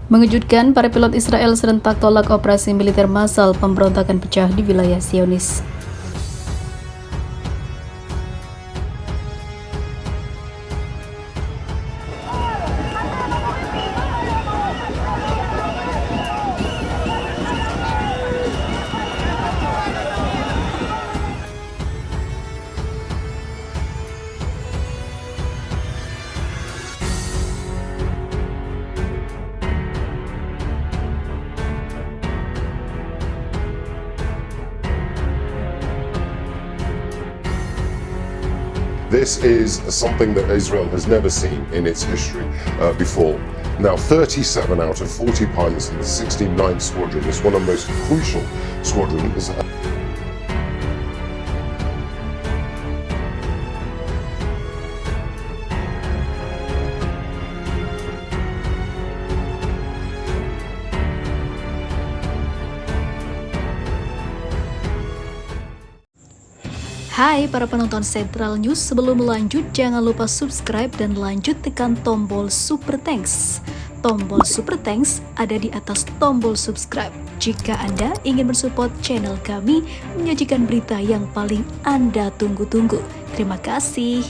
Mengejutkan, para pilot Israel serentak tolak operasi militer massal pemberontakan pecah di wilayah Zionis. This is something that Israel has never seen in its history before. Now, 37 out of 40 pilots in the 69th Squadron is one of the most crucial squadrons. Hai para penonton Central News, sebelum lanjut jangan lupa subscribe dan lanjut tekan tombol Super Thanks. Tombol Super Thanks ada di atas tombol subscribe. Jika Anda ingin mensupport channel kami menyajikan berita yang paling Anda tunggu-tunggu. Terima kasih.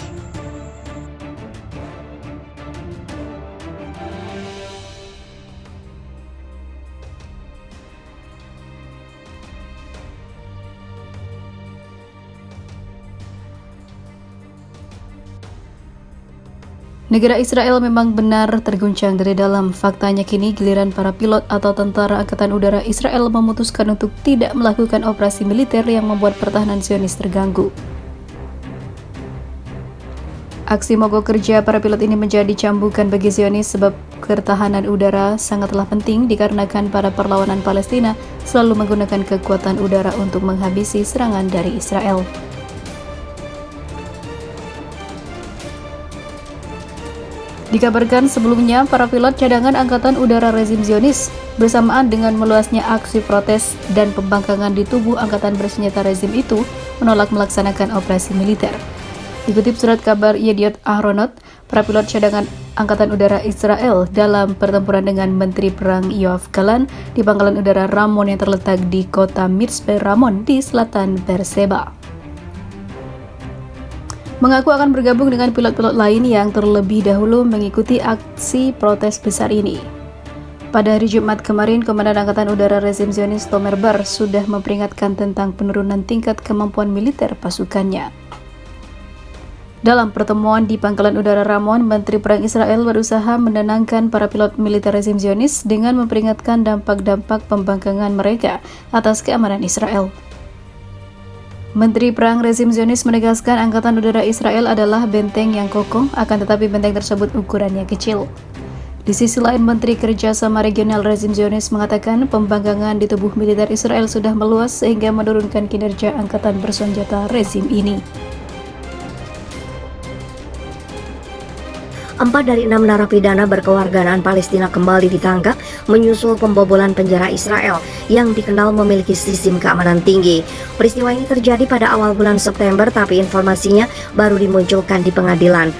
Negara Israel memang benar terguncang dari dalam. Faktanya kini giliran para pilot atau tentara Angkatan Udara Israel memutuskan untuk tidak melakukan operasi militer yang membuat pertahanan Zionis terganggu. Aksi mogok kerja para pilot ini menjadi cambukan bagi Zionis sebab pertahanan udara sangatlah penting dikarenakan para perlawanan Palestina selalu menggunakan kekuatan udara untuk menghabisi serangan dari Israel. Dikabarkan sebelumnya, para pilot cadangan Angkatan Udara rezim Zionis bersamaan dengan meluasnya aksi protes dan pembangkangan di tubuh angkatan bersenjata rezim itu menolak melaksanakan operasi militer. Dikutip surat kabar Yediot Ahronot, para pilot cadangan Angkatan Udara Israel dalam pertempuran dengan Menteri Perang Yoav Galan di Pangkalan Udara Ramon yang terletak di kota Mitzpe Ramon di selatan Beersheba, mengaku akan bergabung dengan pilot-pilot lain yang terlebih dahulu mengikuti aksi protes besar ini. Pada hari Jumat kemarin, Komandan Angkatan Udara rezim Zionis Tomer Bar sudah memperingatkan tentang penurunan tingkat kemampuan militer pasukannya. Dalam pertemuan di Pangkalan Udara Ramon, Menteri Perang Israel berusaha menenangkan para pilot militer rezim Zionis dengan memperingatkan dampak-dampak pembangkangan mereka atas keamanan Israel. Menteri Perang rezim Zionis menegaskan Angkatan Udara Israel adalah benteng yang kokoh, akan tetapi benteng tersebut ukurannya kecil. Di sisi lain, Menteri Kerjasama Regional rezim Zionis mengatakan pembangkangan di tubuh militer Israel sudah meluas sehingga menurunkan kinerja angkatan bersenjata rezim ini. 4 dari 6 narapidana berkewargaan Palestina kembali ditangkap menyusul pembobolan penjara Israel yang dikenal memiliki sistem keamanan tinggi. Peristiwa ini terjadi pada awal bulan September, tapi informasinya baru dimunculkan di pengadilan.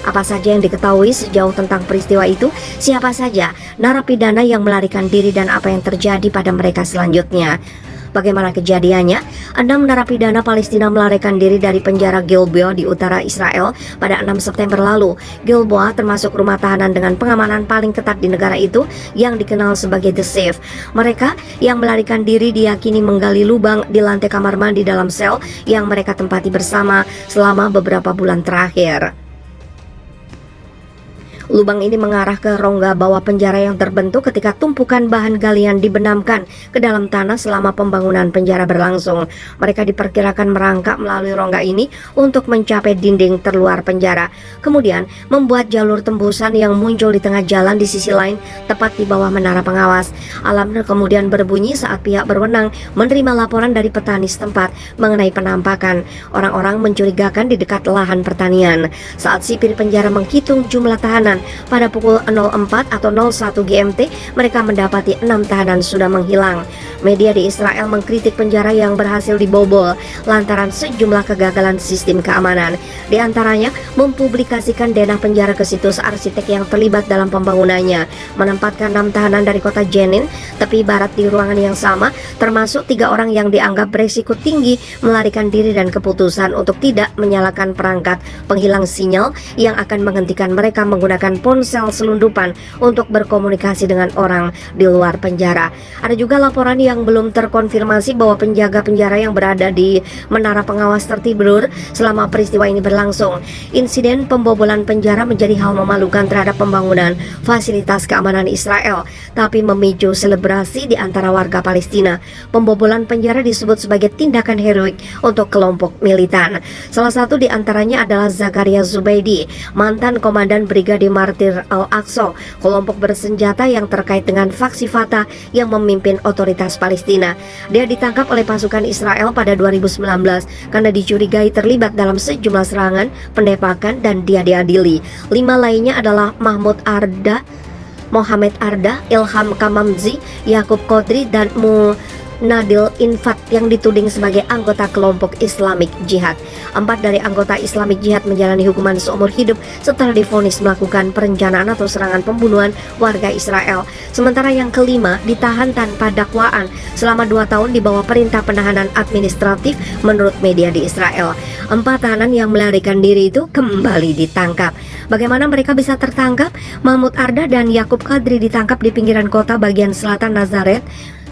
Apa saja yang diketahui sejauh tentang peristiwa itu, siapa saja narapidana yang melarikan diri dan apa yang terjadi pada mereka selanjutnya. Bagaimana kejadiannya? 6 narapidana Palestina melarikan diri dari penjara Gilboa di utara Israel pada 6 September lalu. Gilboa termasuk rumah tahanan dengan pengamanan paling ketat di negara itu yang dikenal sebagai The Safe. Mereka yang melarikan diri diyakini menggali lubang di lantai kamar mandi dalam sel yang mereka tempati bersama selama beberapa bulan terakhir. Lubang ini mengarah ke rongga bawah penjara yang terbentuk ketika tumpukan bahan galian dibenamkan ke dalam tanah selama pembangunan penjara berlangsung. Mereka diperkirakan merangkak melalui rongga ini untuk mencapai dinding terluar penjara, kemudian membuat jalur tembusan yang muncul di tengah jalan di sisi lain, tepat di bawah menara pengawas. Alarm kemudian berbunyi saat pihak berwenang menerima laporan dari petani setempat mengenai penampakan orang-orang mencurigakan di dekat lahan pertanian. Saat sipir penjara menghitung jumlah tahanan mengatakan pada pukul 04 atau 01 GMT mereka mendapati 6 tahanan sudah menghilang. Media di Israel mengkritik penjara yang berhasil dibobol lantaran sejumlah kegagalan sistem keamanan. Di antaranya mempublikasikan denah penjara ke situs arsitek yang terlibat dalam pembangunannya, menempatkan 6 tahanan dari kota Jenin, tepi barat di ruangan yang sama, termasuk 3 orang yang dianggap beresiko tinggi melarikan diri dan keputusan untuk tidak menyalakan perangkat penghilang sinyal yang akan menghentikan mereka menggunakan ponsel selundupan untuk berkomunikasi dengan orang di luar penjara. Ada juga laporan yang belum terkonfirmasi bahwa penjaga penjara yang berada di menara pengawas tertidur selama peristiwa ini berlangsung. Insiden pembobolan penjara menjadi hal memalukan terhadap pembangunan fasilitas keamanan Israel, tapi memicu selebrasi di antara warga Palestina. Pembobolan penjara disebut sebagai tindakan heroik untuk kelompok militan. Salah satu di antaranya adalah Zakaria Zubaidi, mantan komandan Brigade Martir Al-Aqsa, kelompok bersenjata yang terkait dengan faksi Fatah yang memimpin otoritas Palestina. Dia ditangkap oleh pasukan Israel pada 2019 karena dicurigai terlibat dalam sejumlah serangan, penembakan, dan dia diadili. 5 lainnya adalah Mahmud Arda, Mohamed Arda, Ilham Kamamzi, Yakub Kodri, dan Nadil Infat yang dituding sebagai anggota kelompok Islamic Jihad. 4 dari anggota Islamic Jihad menjalani hukuman seumur hidup setelah divonis melakukan perencanaan atau serangan pembunuhan warga Israel. Sementara yang kelima ditahan tanpa dakwaan selama 2 tahun di bawah perintah penahanan administratif menurut media di Israel. 4 tahanan yang melarikan diri itu kembali ditangkap. Bagaimana mereka bisa tertangkap? Mahmud Arda dan Yakub Kadri ditangkap di pinggiran kota bagian selatan Nazaret.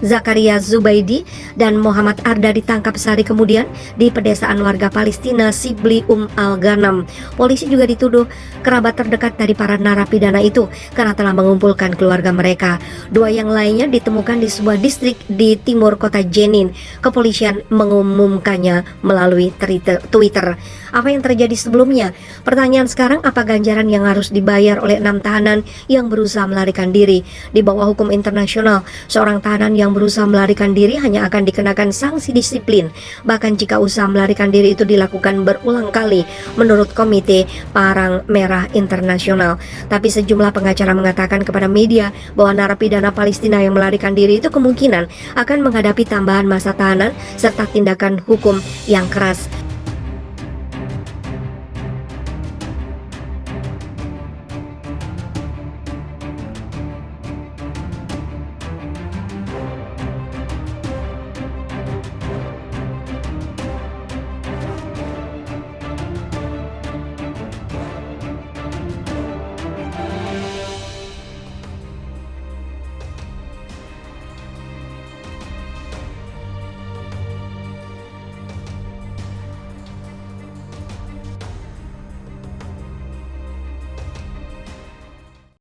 Zakaria Zubaidi dan Muhammad Arda ditangkap sehari kemudian di pedesaan warga Palestina Sibli Al-Ghanam. Polisi juga dituduh kerabat terdekat dari para narapidana itu karena telah mengumpulkan keluarga mereka. 2 yang lainnya ditemukan di sebuah distrik di timur kota Jenin. Kepolisian mengumumkannya melalui Twitter. Apa yang terjadi sebelumnya? Pertanyaan sekarang, apa ganjaran yang harus dibayar oleh 6 tahanan yang berusaha melarikan diri? Di bawah hukum internasional, seorang tahanan yang berusaha melarikan diri hanya akan dikenakan sanksi disiplin, bahkan jika usaha melarikan diri itu dilakukan berulang kali menurut Komite Parang Merah Internasional. Tapi sejumlah pengacara mengatakan kepada media bahwa narapidana Palestina yang melarikan diri itu kemungkinan akan menghadapi tambahan masa tahanan serta tindakan hukum yang keras.